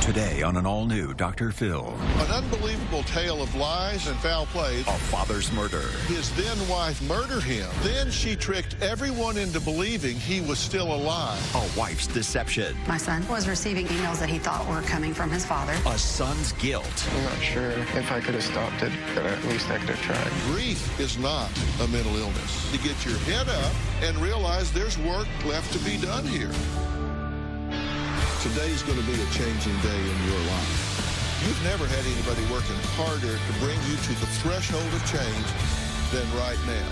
Today on an all-new Dr. Phil. An unbelievable tale of lies and foul play. A father's murder. His then-wife murdered him. Then she tricked everyone into believing he was still alive. A wife's deception. My son was receiving emails that he thought were coming from his father. A son's guilt. I'm not sure if I could have stopped it, but at least I could have tried. Grief is not a mental illness. To get your head up and realize there's work left to be done here. Today's going to be a changing day in your life. You've never had anybody working harder to bring you to the threshold of change than right now.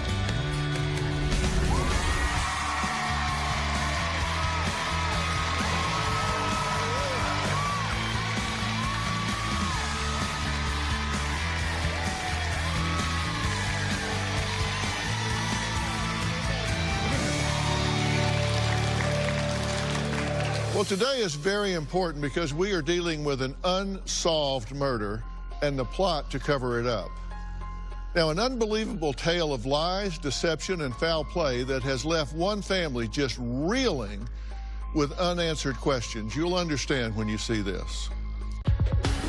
Well, today is very important because we are dealing with an unsolved murder and the plot to cover it up. Now, an unbelievable tale of lies, deception, and foul play that has left one family just reeling with unanswered questions. You'll understand when you see this.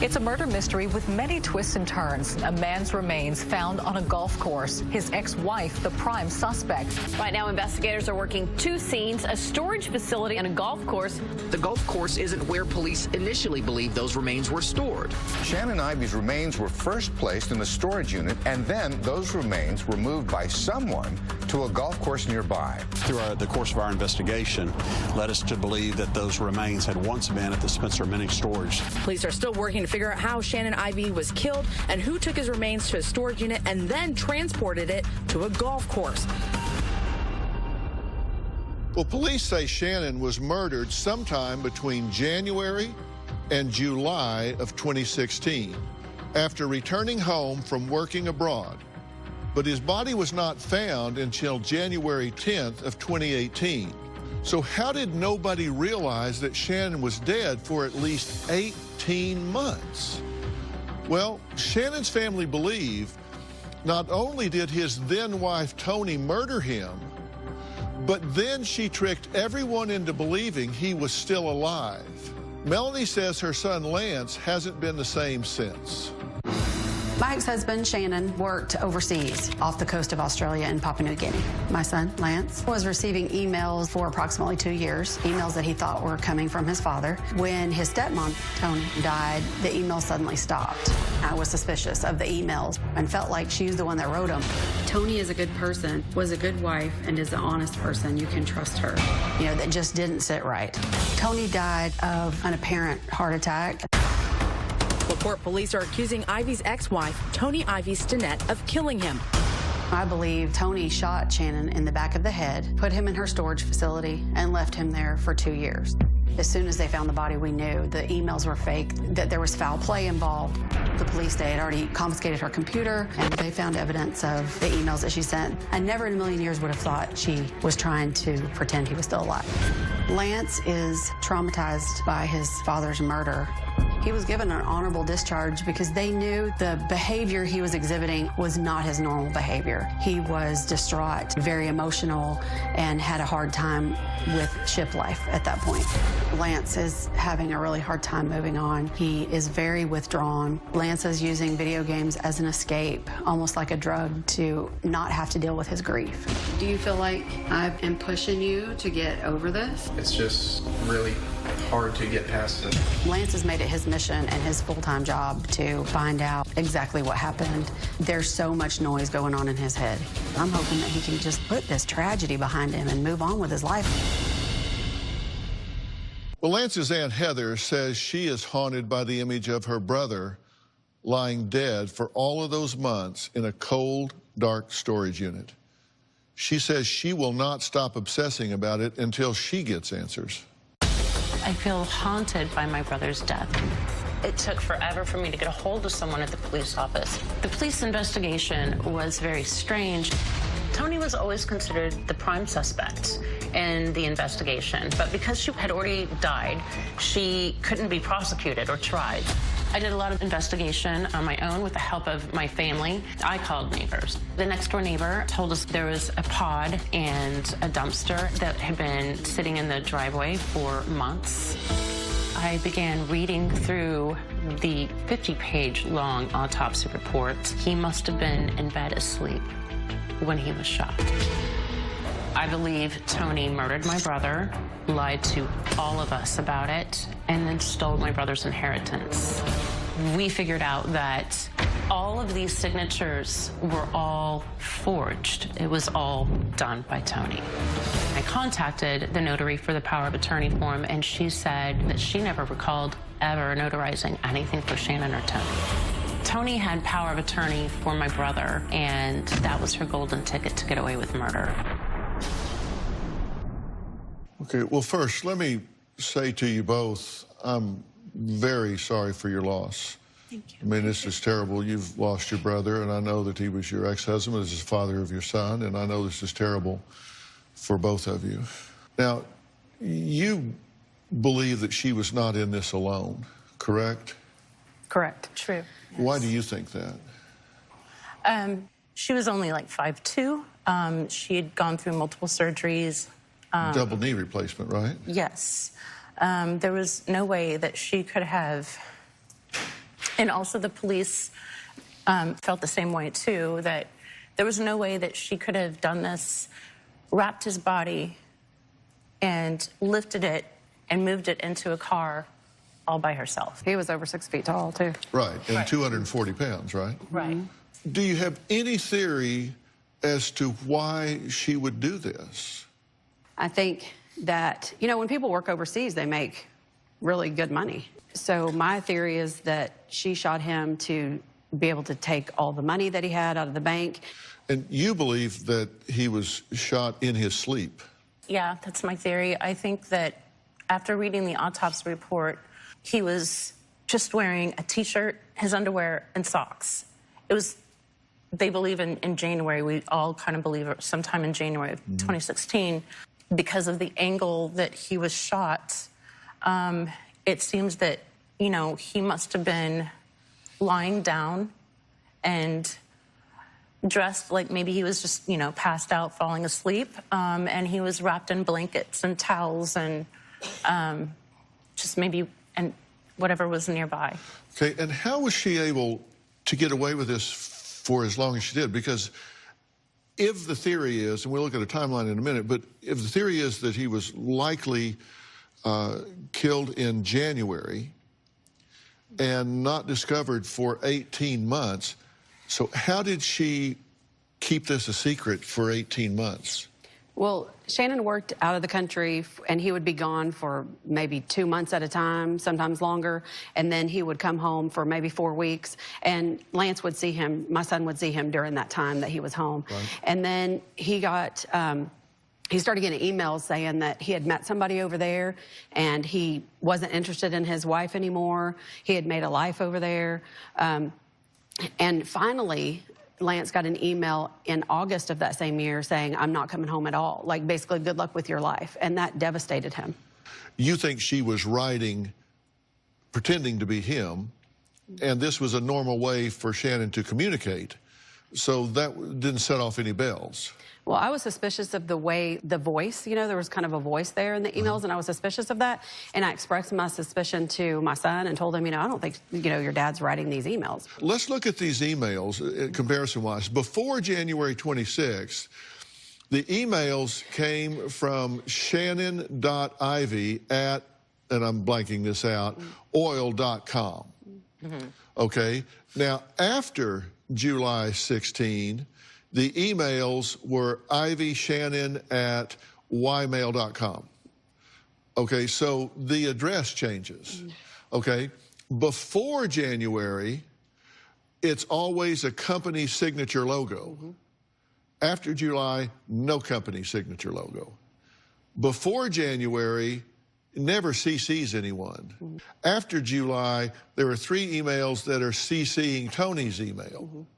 It's a murder mystery with many twists and turns. A man's remains found on a golf course. His ex-wife, the prime suspect. Right now, investigators are working two scenes, a storage facility and a golf course. The golf course isn't where police initially believed those remains were stored. Shannon Ivey's remains were first placed in the storage unit, and then those remains were moved by someone to a golf course nearby. Through the course of our investigation, led us to believe that those remains had once been at the Spencer Mini storage. Police are still working to figure out how Shannon Ivey was killed and who took his remains to a storage unit and then transported it to a golf course. Well, police say Shannon was murdered sometime between January and July of 2016 after returning home from working abroad. But his body was not found until January 10th of 2018. So how did nobody realize that Shannon was dead for at least 18 months? Well, Shannon's family believe not only did his then-wife Tony murder him, but then she tricked everyone into believing he was still alive. Melanie says her son Lance hasn't been the same since. My ex-husband, Shannon, worked overseas off the coast of Australia and Papua New Guinea. My son, Lance, was receiving emails for approximately 2 years, emails that he thought were coming from his father. When his stepmom, Tony, died, the emails suddenly stopped. I was suspicious of the emails and felt like she was the one that wrote them. Tony is a good person, was a good wife, and is an honest person. You can trust her. You know, that just didn't sit right. Tony died of an apparent heart attack. LaPorte police are accusing Ivey's ex-wife, Tony Ivey Stinnett, of killing him. I believe Tony shot Shannon in the back of the head, put him in her storage facility, and left him there for 2 years. As soon as they found the body, we knew the emails were fake, that there was foul play involved. The police, they had already confiscated her computer, and they found evidence of the emails that she sent. I never in a million years would have thought she was trying to pretend he was still alive. Lance is traumatized by his father's murder. He was given an honorable discharge because they knew the behavior he was exhibiting was not his normal behavior. He was distraught, very emotional, and had a hard time with ship life at that point. Lance is having a really hard time moving on. He is very withdrawn. Lance is using video games as an escape, almost like a drug, to not have to deal with his grief. Do you feel like I am pushing you to get over this? It's just really hard to get past it. Lance has made it his mission and his full-time job to find out exactly what happened. There's so much noise going on in his head. I'm hoping that he can just put this tragedy behind him and move on with his life. Well, Lance's Aunt Heather says she is haunted by the image of her brother lying dead for all of those months in a cold, dark storage unit. She says she will not stop obsessing about it until she gets answers. I feel haunted by my brother's death. It took forever for me to get a hold of someone at the police office. The police investigation was very strange. Tony was always considered the prime suspect in the investigation, but because she had already died, she couldn't be prosecuted or tried. I did a lot of investigation on my own with the help of my family. I called neighbors. The next door neighbor told us there was a pod and a dumpster that had been sitting in the driveway for months. I began reading through the 50-page long autopsy report. He must have been in bed asleep when he was shot. I believe Tony murdered my brother, lied to all of us about it, and then stole my brother's inheritance. We figured out that all of these signatures were all forged. It was all done by Tony. I contacted the notary for the power of attorney form, and she said that she never recalled ever notarizing anything for Shannon or Tony. Tony had power of attorney for my brother, and that was her golden ticket to get away with murder. Okay, well, first, let me say to you both, I'm very sorry for your loss. Thank you. I mean, this is terrible. You've lost your brother, and I know that he was your ex-husband, as the father of your son, and I know this is terrible for both of you. Now, you believe that she was not in this alone, correct? Correct. True. Yes. Why do you think that? She was only like 5'2". She had gone through multiple surgeries. Double knee replacement, right? Yes. There was no way that she could have... And also the police felt the same way, too, that there was no way that she could have done this, wrapped his body, and lifted it and moved it into a car all by herself. He was over 6 feet tall, too. Right, and 240 pounds, right? Right. Do you have any theory as to why she would do this? I think that, you know, when people work overseas, they make really good money. So my theory is that she shot him to be able to take all the money that he had out of the bank. And you believe that he was shot in his sleep? Yeah, that's my theory. I think that after reading the autopsy report, he was just wearing a T-shirt, his underwear, and socks. It was, they believe in January, we all kind of believe sometime in January of 2016, because of the angle that he was shot. It seems that, you know, he must have been lying down and dressed like maybe he was just, you know, passed out, falling asleep. And he was wrapped in blankets and towels and just maybe, and whatever was nearby. Okay, and how was she able to get away with this for as long as she did? Because if the theory is, and we'll look at a timeline in a minute, but if the theory is that he was likely killed in January and not discovered for 18 months, so how did she keep this a secret for 18 months? Well, Shannon worked out of the country, and he would be gone for maybe 2 months at a time, sometimes longer, and then he would come home for maybe 4 weeks, and Lance would see him, my son would see him during that time that he was home. Right. And then he got... he started getting emails saying that he had met somebody over there and he wasn't interested in his wife anymore. He had made a life over there. And finally, Lance got an email in August of that same year saying, I'm not coming home at all. Like, basically, good luck with your life. And that devastated him. You think she was writing, pretending to be him, and this was a normal way for Shannon to communicate. So that didn't set off any bells. Well, I was suspicious of the way, the voice, you know, there was kind of a voice there in the emails, and I was suspicious of that. And I expressed my suspicion to my son and told him, you know, I don't think, you know, your dad's writing these emails. Let's look at these emails, comparison-wise. Before January 26th, the emails came from Shannon.Ivy at, and I'm blanking this out, oil.com. Okay? Now, after July 16, the emails were ivyshannon at ymail.com. Okay, so the address changes. Okay, before January, it's always a company signature logo. After July, no company signature logo. Before January, never CCs anyone. After July, there are 3 emails that are CCing Tony's email.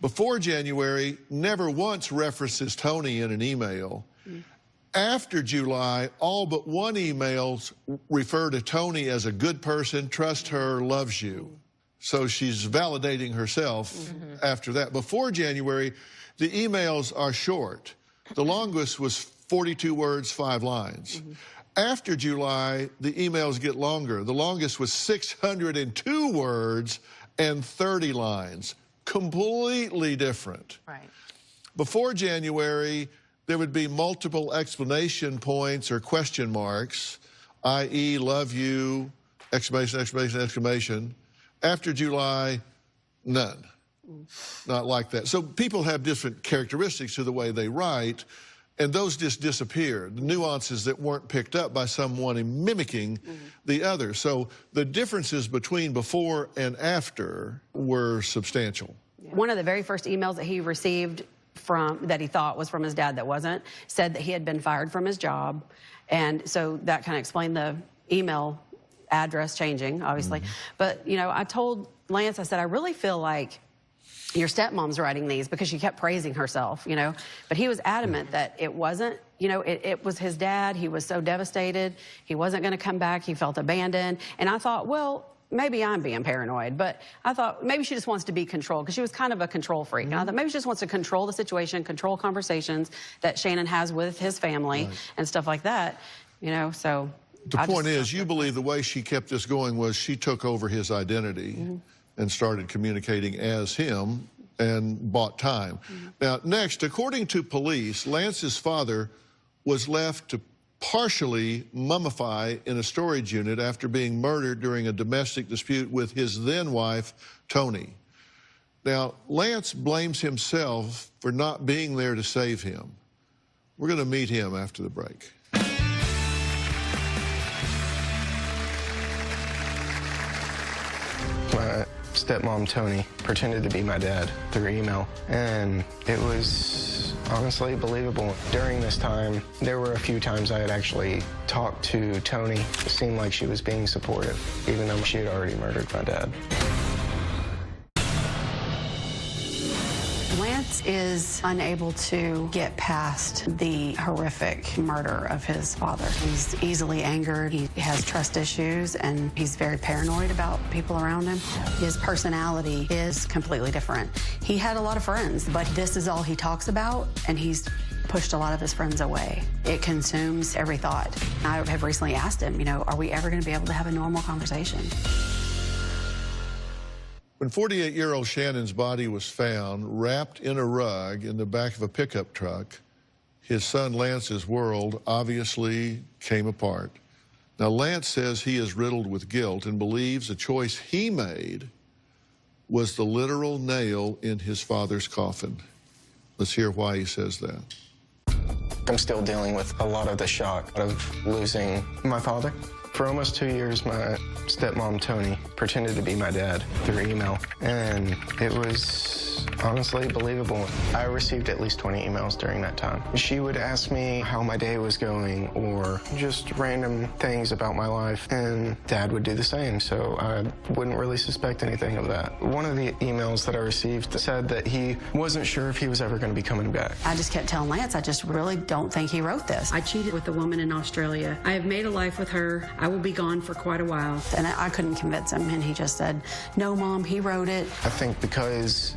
Before January, never once references Tony in an email. After July, all but 1 emails refer to Tony as a good person, trust her, loves you. So she's validating herself after that. Before January, the emails are short. The longest was 42 words, 5 lines. After July, the emails get longer. The longest was 602 words and 30 lines. Completely different. Right. Before January, there would be multiple explanation points or question marks, i.e., love you, exclamation, exclamation, exclamation. After July, none. Not like that. So people have different characteristics to the way they write, and those just disappeared. The nuances that weren't picked up by someone mimicking the other. So the differences between before and after were substantial. One of the very first emails that he received that he thought was from his dad that wasn't, said that he had been fired from his job. And so that kind of explained the email address changing, obviously. But, you know, I told Lance, I said, I really feel like your stepmom's writing these, because she kept praising herself, you know. But he was adamant that it wasn't, you know, it was his dad. He was so devastated. He wasn't going to come back. He felt abandoned. And I thought, well, maybe I'm being paranoid, but I thought maybe she just wants to be controlled, because she was kind of a control freak. And I thought maybe she just wants to control the situation, control conversations that Shannon has with his family and stuff like that, you know. So the point is, you believe the way she kept this going was she took over his identity and started communicating as him and bought time. Now, next, according to police, Lance's father was left to partially mummify in a storage unit after being murdered during a domestic dispute with his then-wife, Tony. Now, Lance blames himself for not being there to save him. We're going to meet him after the break. My stepmom, Tony, pretended to be my dad through email, and it was honestly believable. During this time, there were a few times I had actually talked to Tony. It seemed like she was being supportive, even though she had already murdered my dad. Lance is unable to get past the horrific murder of his father. He's easily angered, he has trust issues, and he's very paranoid about people around him. His personality is completely different. He had a lot of friends, but this is all he talks about, and he's pushed a lot of his friends away. It consumes every thought. I have recently asked him, you know, are we ever going to be able to have a normal conversation? When 48-year-old Shannon's body was found wrapped in a rug in the back of a pickup truck, his son Lance's world obviously came apart. Now, Lance says he is riddled with guilt and believes the choice he made was the literal nail in his father's coffin. Let's hear why he says that. I'm still dealing with a lot of the shock of losing my father. For almost 2 years, my stepmom, Tony, pretended to be my dad through email, and it was honestly believable. I received at least 20 emails during that time. She would ask me how my day was going or just random things about my life, and Dad would do the same, so I wouldn't really suspect anything of that. One of the emails that I received said that he wasn't sure if he was ever going to be coming back. I just kept telling Lance, I just really don't think he wrote this. I cheated with a woman in Australia. I have made a life with her. I will be gone for quite a while. And I couldn't convince him, and he just said, no, Mom, he wrote it. I think because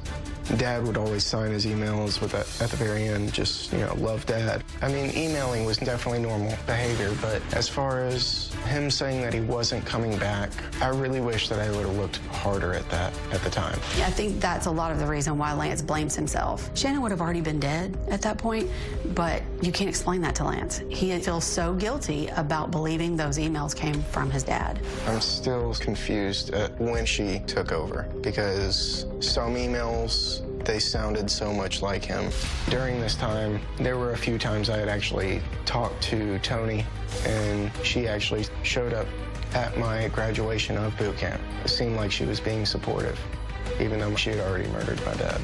Dad would always sign his emails with at the very end, just, you know, love Dad. I mean, emailing was definitely normal behavior, but as far as him saying that he wasn't coming back, I really wish that I would have looked harder at that at the time. I think that's a lot of the reason why Lance blames himself. Shannon would have already been dead at that point, but you can't explain that to Lance. He feels so guilty about believing those emails came from his dad. I'm still confused at when she took over, because some emails, they sounded so much like him. During this time, there were a few times I had actually talked to Tony, and she actually showed up at my graduation of boot camp. It seemed like she was being supportive, even though she had already murdered my dad.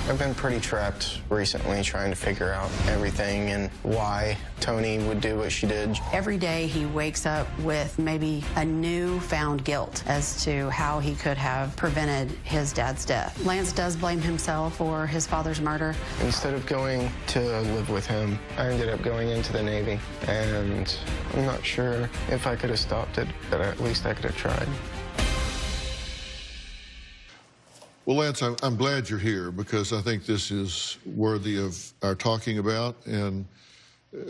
I've been pretty trapped recently trying to figure out everything and why Tony would do what she did. Every day he wakes up with maybe a newfound guilt as to how he could have prevented his dad's death. Lance does blame himself for his father's murder. Instead of going to live with him, I ended up going into the Navy, and I'm not sure if I could have stopped it, but at least I could have tried. Well, Lance, I'm glad you're here, because I think this is worthy of our talking about. And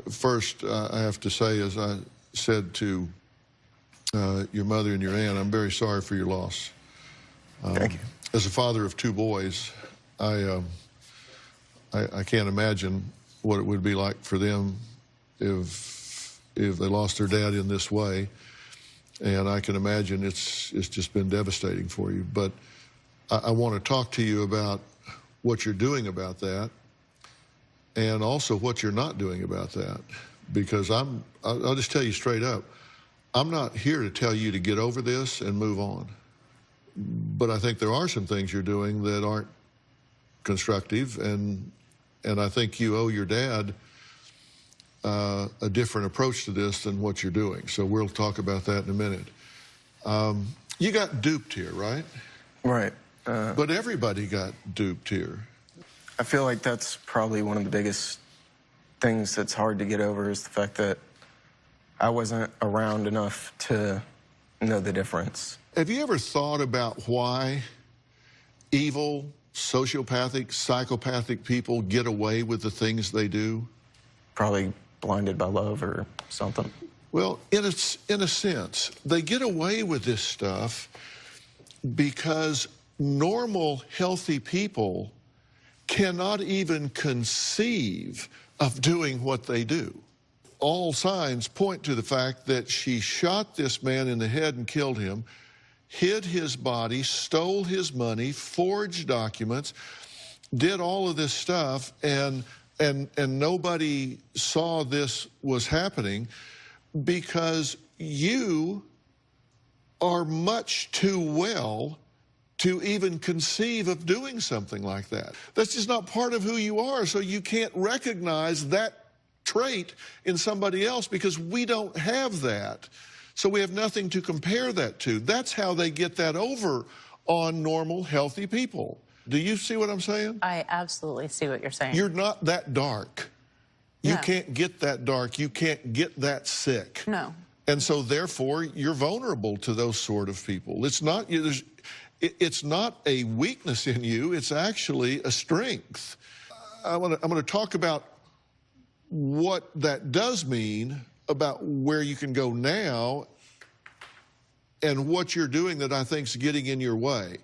First, I have to say, as I said to your mother and your aunt, I'm very sorry for your loss. Thank you. As a father of 2 boys, I can't imagine what it would be like for them if they lost their dad in this way. And I can imagine it's just been devastating for you. But I want to talk to you about what you're doing about that, and also what you're not doing about that. Because I'll just tell you straight up, I'm not here to tell you to get over this and move on. But I think there are some things you're doing that aren't constructive, and I think you owe your dad a different approach to this than what you're doing. So we'll talk about that in a minute. You got duped here, right? Right. But everybody got duped here. I feel like that's probably one of the biggest things that's hard to get over, is the fact that I wasn't around enough to know the difference. Have you ever thought about why evil, sociopathic, psychopathic people get away with the things they do? Probably blinded by love or something. Well, in a sense, they get away with this stuff because normal, healthy people cannot even conceive of doing what they do. All signs point to the fact that she shot this man in the head and killed him, hid his body, stole his money, forged documents, did all of this stuff, and nobody saw this was happening because you are much too well to even conceive of doing something like that. That's just not part of who you are, so you can't recognize that trait in somebody else because we don't have that. So we have nothing to compare that to. That's how they get that over on normal, healthy people. Do you see what I'm saying? I absolutely see what you're saying. You're not that dark. You can't get that dark. You can't get that sick. No. And so therefore, you're vulnerable to those sort of people. It's not a weakness in you. It's actually a strength. I'm going to talk about what that does mean about where you can go now and what you're doing that I think is getting in your way.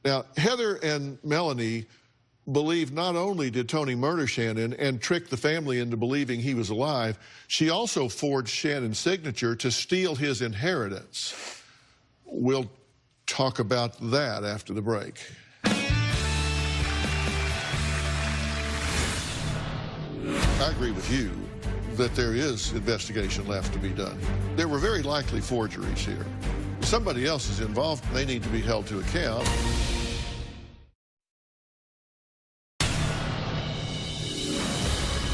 Now, Heather and Melanie believe not only did Tony murder Shannon and trick the family into believing he was alive, she also forged Shannon's signature to steal his inheritance. We'll talk about that after the break. I agree with you that there is investigation left to be done. There were very likely forgeries here. Somebody else is involved, and they need to be held to account.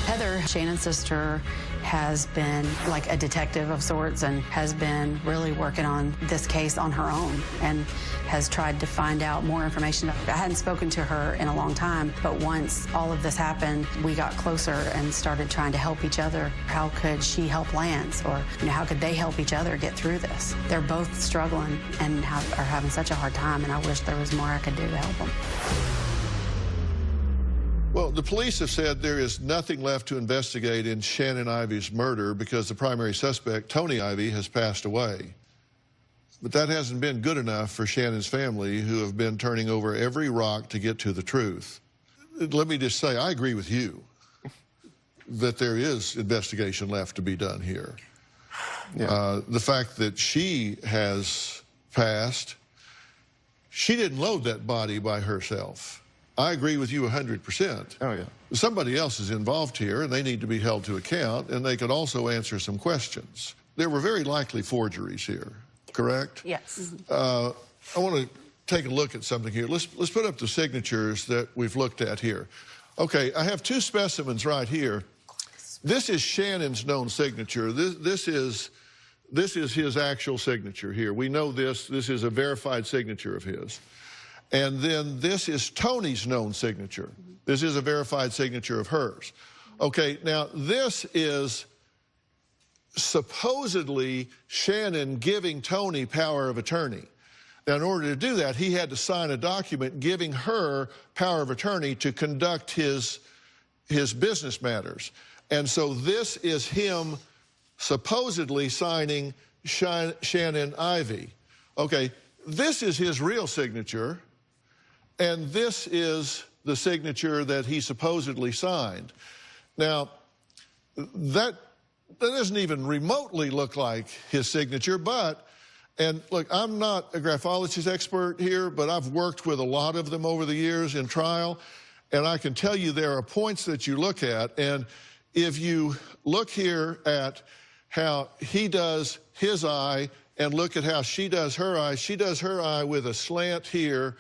Heather, Shannon's sister, has been like a detective of sorts and has been really working on this case on her own and has tried to find out more information. I hadn't spoken to her in a long time, but once all of this happened, we got closer and started trying to help each other. How could she help Lance, or how could they help each other get through this? They're both struggling and are having such a hard time, and I wish there was more I could do to help them. Well, the police have said there is nothing left to investigate in Shannon Ivey's murder because the primary suspect, Tony Ivey, has passed away. But that hasn't been good enough for Shannon's family, who have been turning over every rock to get to the truth. Let me just say, I agree with you that there is investigation left to be done here. Yeah. The fact that she has passed, she didn't load that body by herself. I agree with you 100%. Oh, yeah. Somebody else is involved here, and they need to be held to account, and they could also answer some questions. There were very likely forgeries here, correct? Yes. I want to take a look at something here. Let's put up the signatures that we've looked at here. Okay, I have 2 specimens right here. This is Shannon's known signature. This is his actual signature here. We know this. This is a verified signature of his. And then this is Tony's known signature. This is a verified signature of hers. Okay, now this is supposedly Shannon giving Tony power of attorney. Now, in order to do that, he had to sign a document giving her power of attorney to conduct his business matters. And so this is him supposedly signing Shannon Ivey. Okay, this is his real signature, and this is the signature that he supposedly signed. Now, that doesn't even remotely look like his signature, but, and look, I'm not a graphologist expert here, but I've worked with a lot of them over the years in trial, and I can tell you there are points that you look at, and if you look here at how he does his eye and look at how she does her eye with a slant here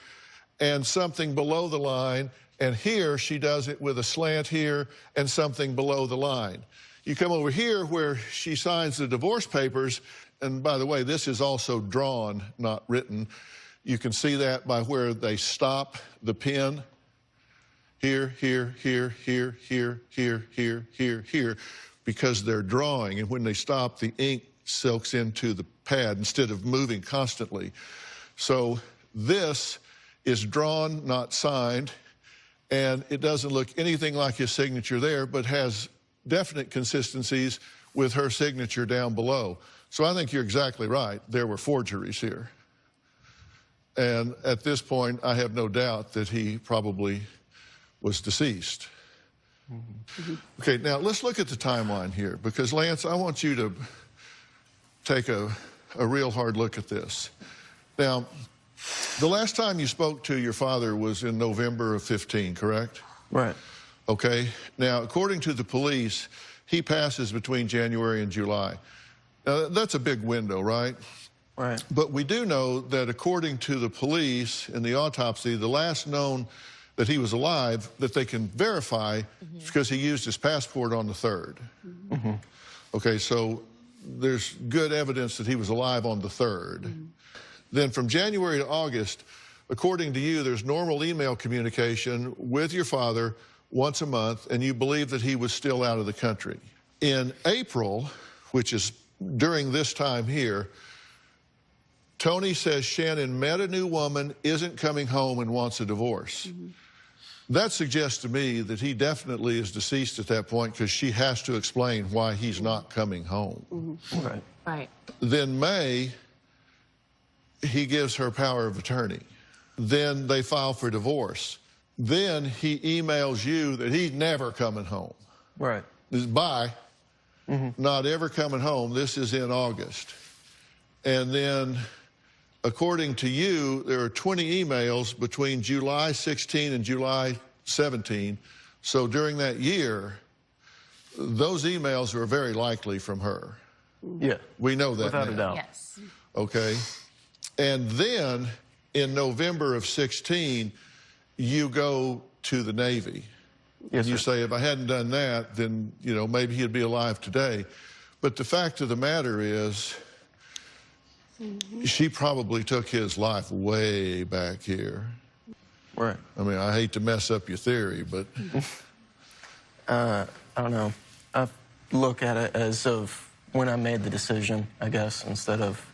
and something below the line, and here she does it with a slant here and something below the line. You come over here where she signs the divorce papers, and by the way, this is also drawn, not written. You can see that by where they stop the pen. Here, here, here, here, here, here, here, here, here, because they're drawing, and when they stop, the ink soaks into the pad instead of moving constantly. So this is drawn, not signed, and it doesn't look anything like his signature there, but has definite consistencies with her signature down below. So I think you're exactly right. There were forgeries here. And at this point, I have no doubt that he probably was deceased. Okay, now let's look at the timeline here, because Lance, I want you to take a real hard look at this. Now, the last time you spoke to your father was in November of 15, correct? Right. Okay, now according to the police, he passes between January and July. Now that's a big window, right? Right. But we do know that according to the police in the autopsy, the last known that he was alive, that they can verify, because he used his passport on the 3rd. Okay, so there's good evidence that he was alive on the 3rd. Then from January to August, according to you, there's normal email communication with your father once a month, and you believe that he was still out of the country. In April, which is during this time here, Tony says Shannon met a new woman, isn't coming home, and wants a divorce. That suggests to me that he definitely is deceased at that point, because she has to explain why he's not coming home. Right. Right. Then May, he gives her power of attorney. Then they file for divorce. Then he emails you that he's never coming home. Right. This is bye, not ever coming home. This is in August. And then, according to you, there are 20 emails between July 16 and July 17. So during that year, those emails were very likely from her. Yeah. We know that without now. a doubt. Yes. Okay. And then in November of 16, you go to the Navy. Yes, You sir. say, if I hadn't done that, then, you know, maybe he'd be alive today. But the fact of the matter is, she probably took his life way back here. Right. I mean, I hate to mess up your theory, but... I don't know. I look at it as of when I made the decision, I guess, instead of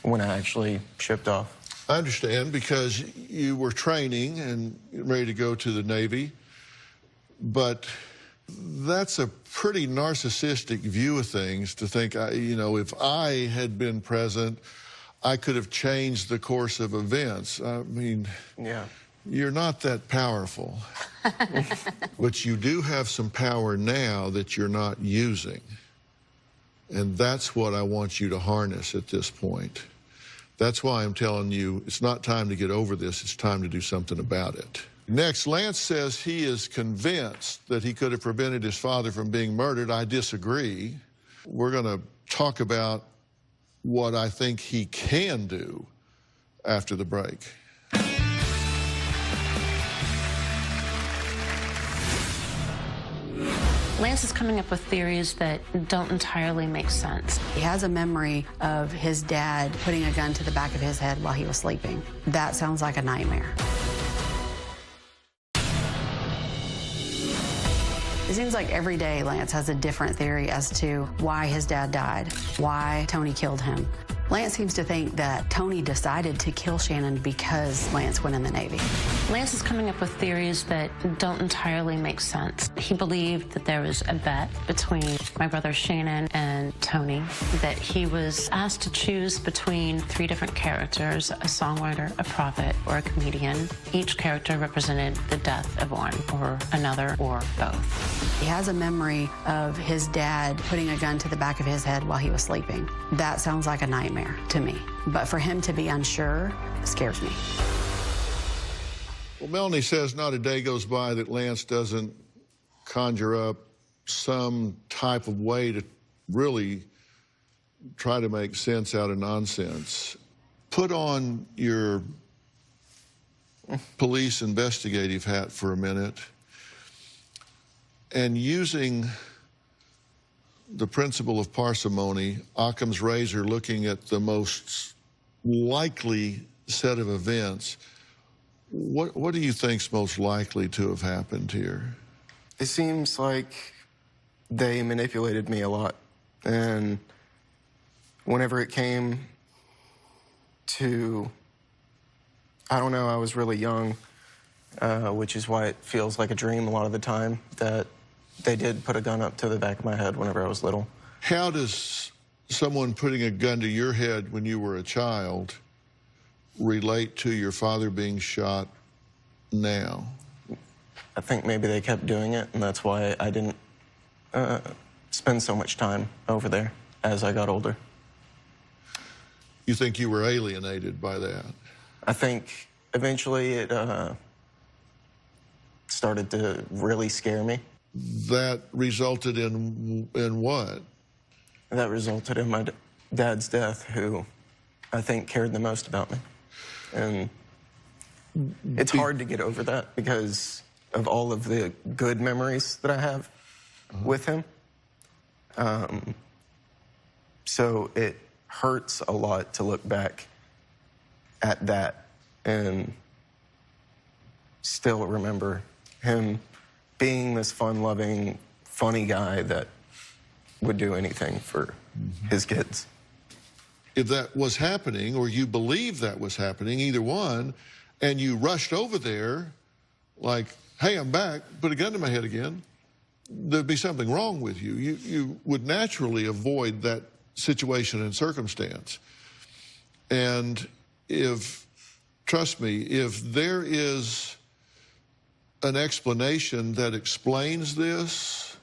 when I actually shipped off. I understand, because you were training and ready to go to the Navy, but that's a pretty narcissistic view of things, to think, you know, if I had been present, I could have changed the course of events. I mean, Yeah. you're not that powerful. But you do have some power now that you're not using. And that's what I want you to harness at this point. That's why I'm telling you, it's not time to get over this, it's time to do something about it. Next, Lance says he is convinced that he could have prevented his father from being murdered. I disagree. We're going to talk about what I think he can do after the break. Lance is coming up with theories that don't entirely make sense. He has a memory of his dad putting a gun to the back of his head while he was sleeping. That sounds like a nightmare. It seems like every day Lance has a different theory as to why his dad died, why Tony killed him. Lance seems to think that Tony decided to kill Shannon because Lance went in the Navy. Lance is coming up with theories that don't entirely make sense. He believed that there was a bet between my brother Shannon and Tony, that he was asked to choose between 3 different characters, a songwriter, a prophet, or a comedian. Each character represented the death of one or another or both. He has a memory of his dad putting a gun to the back of his head while he was sleeping. That sounds like a nightmare to me. But for him to be unsure scares me. Well, Melanie says not a day goes by that Lance doesn't conjure up some type of way to really try to make sense out of nonsense. Put on your police investigative hat for a minute, and using the principle of parsimony, Occam's razor, looking at the most likely set of events, what do you think's most likely to have happened here? It seems like they manipulated me a lot, and whenever it came to, I don't know, I was really young, which is why it feels like a dream a lot of the time, that they did put a gun up to the back of my head whenever I was little. How does someone putting a gun to your head when you were a child relate to your father being shot now? I think maybe they kept doing it, and that's why I didn't spend so much time over there as I got older. You think you were alienated by that? I think eventually it started to really scare me. That resulted in what? That resulted in my dad's death, who I think cared the most about me. And it's hard to get over that because of all of the good memories that I have with him. So it hurts a lot to look back at that and still remember him being this fun-loving, funny guy that would do anything for his kids. If that was happening, or you believe that was happening, either one, and you rushed over there like, hey, I'm back, put a gun to my head again, there'd be something wrong with you. You would naturally avoid that situation and circumstance. And trust me, if there is an explanation that explains this,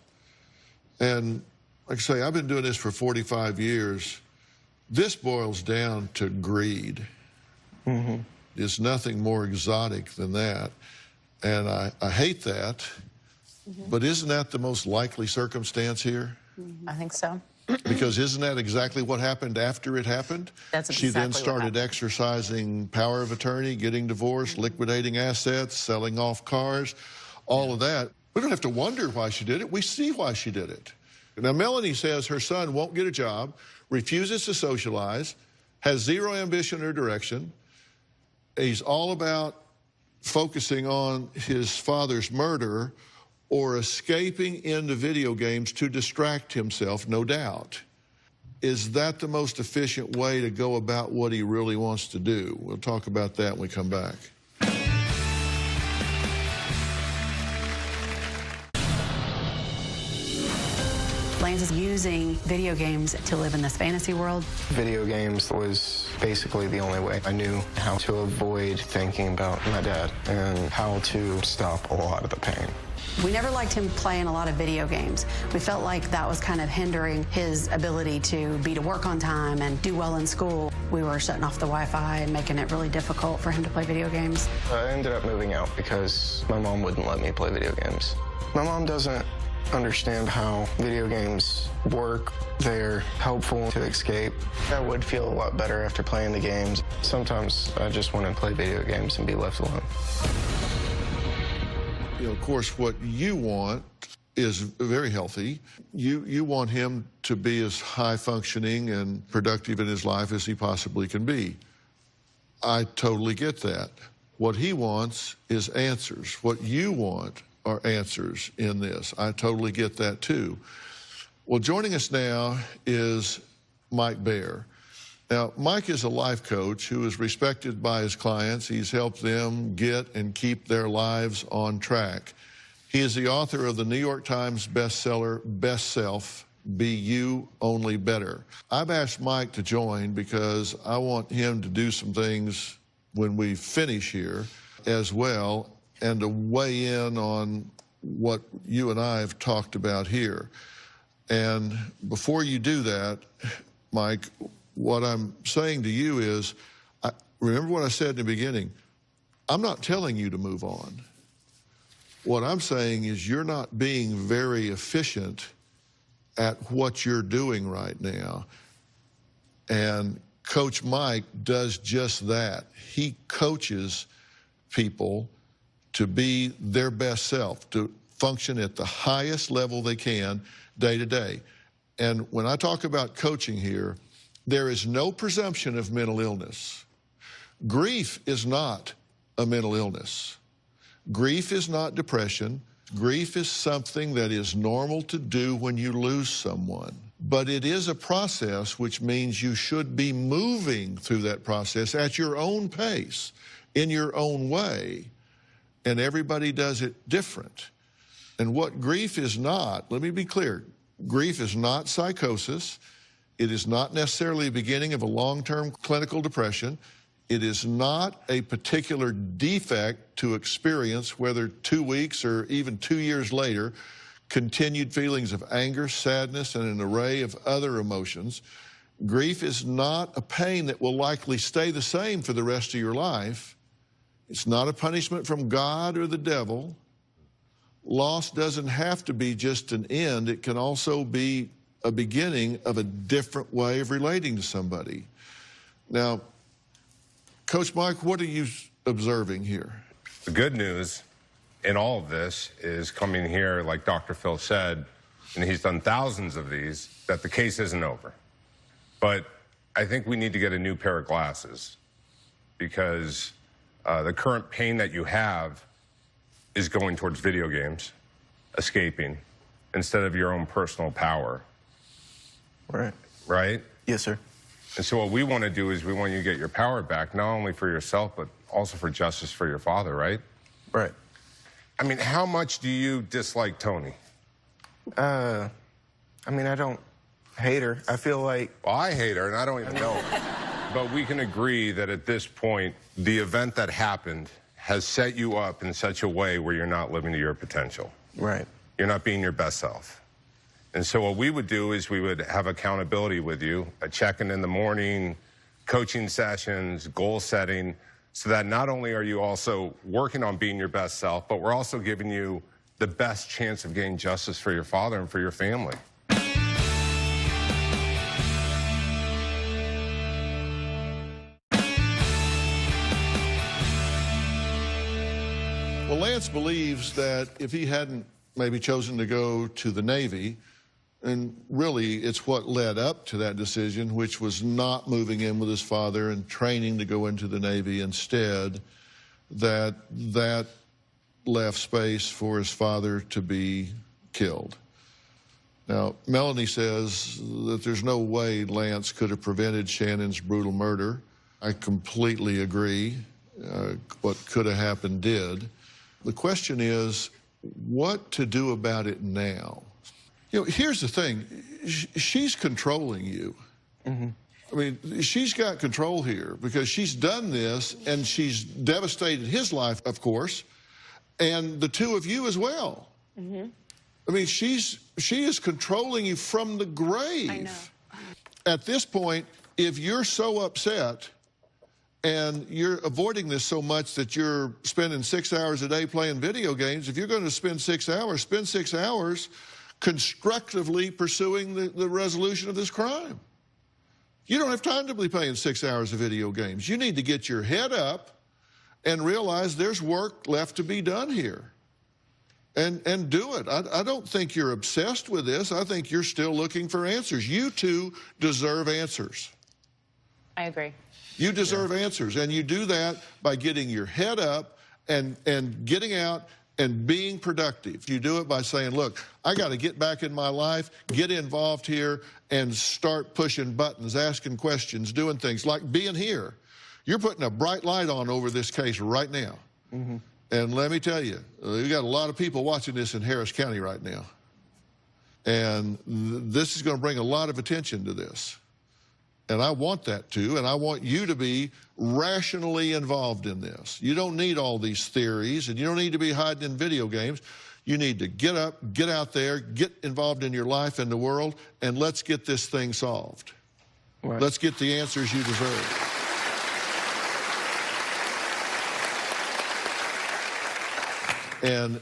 and like I say, I've been doing this for 45 years, this boils down to greed. There's nothing more exotic than that. And I hate that, but isn't that the most likely circumstance here? I think so. Because isn't that exactly what happened after it happened? That's She then exactly what started happened. exercising power of attorney, getting divorced, liquidating assets, selling off cars, all of that. We don't have to wonder why she did it. We see why she did it. Now, Melanie says her son won't get a job, refuses to socialize, has zero ambition or direction. He's all about focusing on his father's murder or escaping into video games to distract himself, no doubt. Is that the most efficient way to go about what he really wants to do? We'll talk about that when we come back. Lance is using video games to live in this fantasy world. Video games was basically the only way I knew how to avoid thinking about my dad and how to stop a lot of the pain. We never liked him playing a lot of video games. We felt like that was kind of hindering his ability to be to work on time and do well in school. We were shutting off the Wi-Fi and making it really difficult for him to play video games. I ended up moving out because my mom wouldn't let me play video games. My mom doesn't understand how video games work. They're helpful to escape. I would feel a lot better after playing the games. Sometimes I just want to play video games and be left alone. You know, of course, what you want is very healthy. You want him to be as high functioning and productive in his life as he possibly can be. I totally get that. What he wants is answers. What you want are answers in this. I totally get that too. Well, joining us now is Mike Baer. Now, Mike is a life coach who is respected by his clients. He's helped them get and keep their lives on track. He is the author of the New York Times bestseller, Best Self, Be You, Only Better. I've asked Mike to join because I want him to do some things when we finish here as well, and to weigh in on what you and I have talked about here. And before you do that, Mike, what I'm saying to you is, remember what I said in the beginning, I'm not telling you to move on. What I'm saying is you're not being very efficient at what you're doing right now. And Coach Mike does just that. He coaches people to be their best self, to function at the highest level they can day to day. And when I talk about coaching here, there is no presumption of mental illness. Grief is not a mental illness. Grief is not depression. Grief is something that is normal to do when you lose someone. But it is a process, which means you should be moving through that process at your own pace, in your own way. And everybody does it different. And what grief is not, let me be clear, grief is not psychosis. It is not necessarily the beginning of a long-term clinical depression. It is not a particular defect to experience, whether 2 weeks or even 2 years later, continued feelings of anger, sadness, and an array of other emotions. Grief is not a pain that will likely stay the same for the rest of your life. It's not a punishment from God or the devil. Loss doesn't have to be just an end. It can also be a beginning of a different way of relating to somebody. Now, Coach Mike, what are you observing here? The good news in all of this is coming here, like Dr. Phil said, and he's done thousands of these, that the case isn't over. But I think we need to get a new pair of glasses, because the current pain that you have is going towards video games, escaping, instead of your own personal power. Right. Right? Yes, sir. And so what we want to do is we want you to get your power back, not only for yourself, but also for justice for your father, right? Right. I mean, how much do you dislike Tony? I mean, I don't hate her. I feel like... Well, I hate her, and I don't even know. But we can agree that at this point, the event that happened has set you up in such a way where you're not living to your potential. Right. You're not being your best self. And so what we would do is we would have accountability with you, a check-in in the morning, coaching sessions, goal setting, so that not only are you also working on being your best self, but we're also giving you the best chance of getting justice for your father and for your family. Well, Lance believes that if he hadn't maybe chosen to go to the Navy, and really it's what led up to that decision, which was not moving in with his father and training to go into the Navy instead, that left space for his father to be killed. Now, Melanie says that there's no way Lance could have prevented Shannon's brutal murder. I completely agree. What could have happened did. The question is, what to do about it now? You know, here's the thing. She's controlling you. Mm-hmm. I mean, she's got control here because she's done this, and she's devastated his life, of course, and the two of you as well. Mm-hmm. I mean, she is controlling you from the grave. I know. At this point, if you're so upset and you're avoiding this so much that you're spending 6 hours a day playing video games, if you're going to spend 6 hours, spend 6 hours constructively pursuing the resolution of this crime. You don't have time to be playing 6 hours of video games. You need to get your head up and realize there's work left to be done here. And do it. I don't think you're obsessed with this. I think you're still looking for answers. You two deserve answers. I agree. You deserve answers, and you do that by getting your head up and getting out and being productive. You do it by saying, look, I got to get back in my life, get involved here, and start pushing buttons, asking questions, doing things like being here. You're putting a bright light on over this case right now. Mm-hmm. And let me tell you, we got a lot of people watching this in Harris County right now. And this is going to bring a lot of attention to this. And I want that too, and I want you to be rationally involved in this. You don't need all these theories, and you don't need to be hiding in video games. You need to get up, get out there, get involved in your life and the world, and let's get this thing solved. Right. Let's get the answers you deserve. And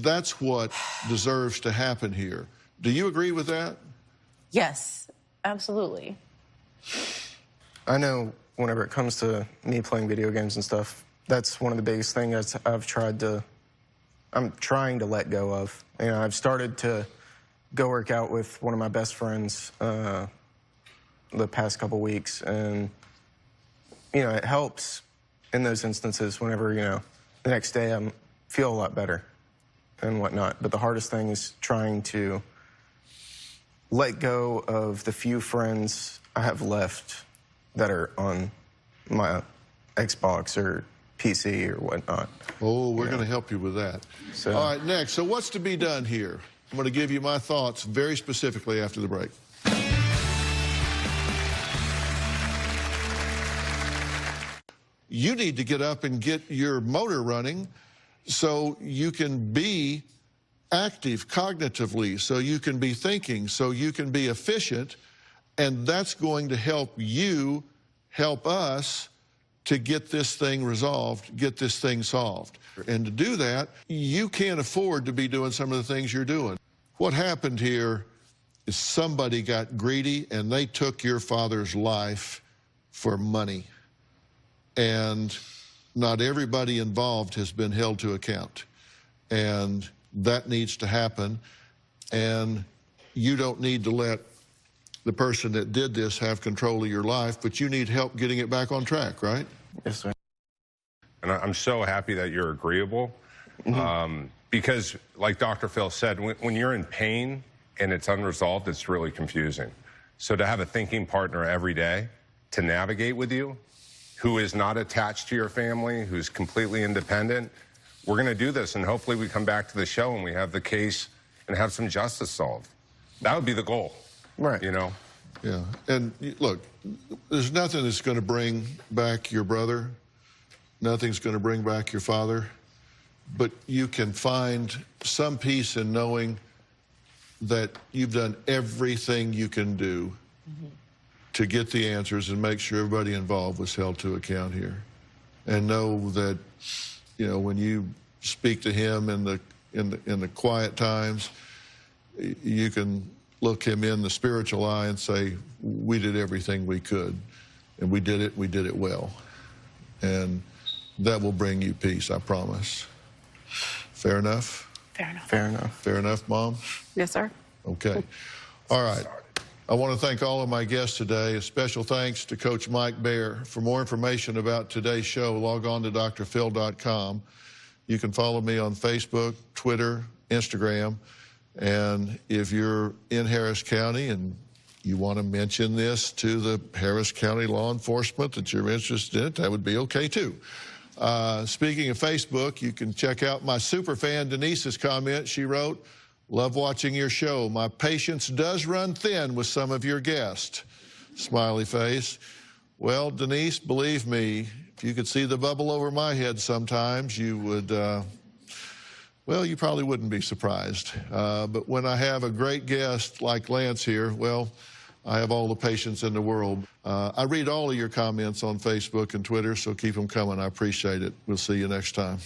that's what deserves to happen here. Do you agree with that? Yes, absolutely. I know whenever it comes to me playing video games and stuff, that's one of the biggest things I'm trying to let go of. You know, I've started to go work out with one of my best friends the past couple weeks, and, you know, it helps in those instances whenever, you know, the next day I feel a lot better and whatnot. But the hardest thing is trying to let go of the few friends I have left that are on my Xbox or PC or whatnot. Oh, we're going to help you with that. So, all right, next. So what's to be done here? I'm going to give you my thoughts very specifically after the break. You need to get up and get your motor running so you can be active cognitively, so you can be thinking, so you can be efficient, and that's going to help you, help us to get this thing resolved, get this thing solved. And to do that, you can't afford to be doing some of the things you're doing. What happened here is somebody got greedy and they took your father's life for money. And not everybody involved has been held to account. And that needs to happen. And you don't need to let the person that did this have control of your life, but you need help getting it back on track, right? yes, sir. And I'm so happy that you're agreeable. Because like Dr. Phil said, when you're in pain and it's unresolved, it's really confusing. So to have a thinking partner every day to navigate with you, who is not attached to your family, who's completely independent, we're going to do this, and hopefully we come back to the show and we have the case and have some justice solved. That would be the goal. Right. You know? Yeah. And look, there's nothing that's going to bring back your brother. Nothing's going to bring back your father. But you can find some peace in knowing that you've done everything you can do to get the answers and make sure everybody involved was held to account here. And know that, you know, when you speak to him in the quiet times, you can look him in the spiritual eye and say, we did everything we could, and we did it well. And that will bring you peace, I promise. Fair enough? Fair enough. Fair enough. Fair enough, Mom? Yes, sir. Okay. All right. I want to thank all of my guests today. A special thanks to Coach Mike Baer. For more information about today's show, log on to drphil.com. You can follow me on Facebook, Twitter, Instagram. And if you're in Harris County and you want to mention this to the Harris County law enforcement that you're interested in it, that would be okay too. Speaking of Facebook, you can check out my super fan Denise's comment. She wrote, "Love watching your show. My patience does run thin with some of your guests." Smiley face. Well, Denise, believe me, if you could see the bubble over my head sometimes, you would, well, you probably wouldn't be surprised. But when I have a great guest like Lance here, well, I have all the patience in the world. I read all of your comments on Facebook and Twitter, so keep them coming. I appreciate it. We'll see you next time.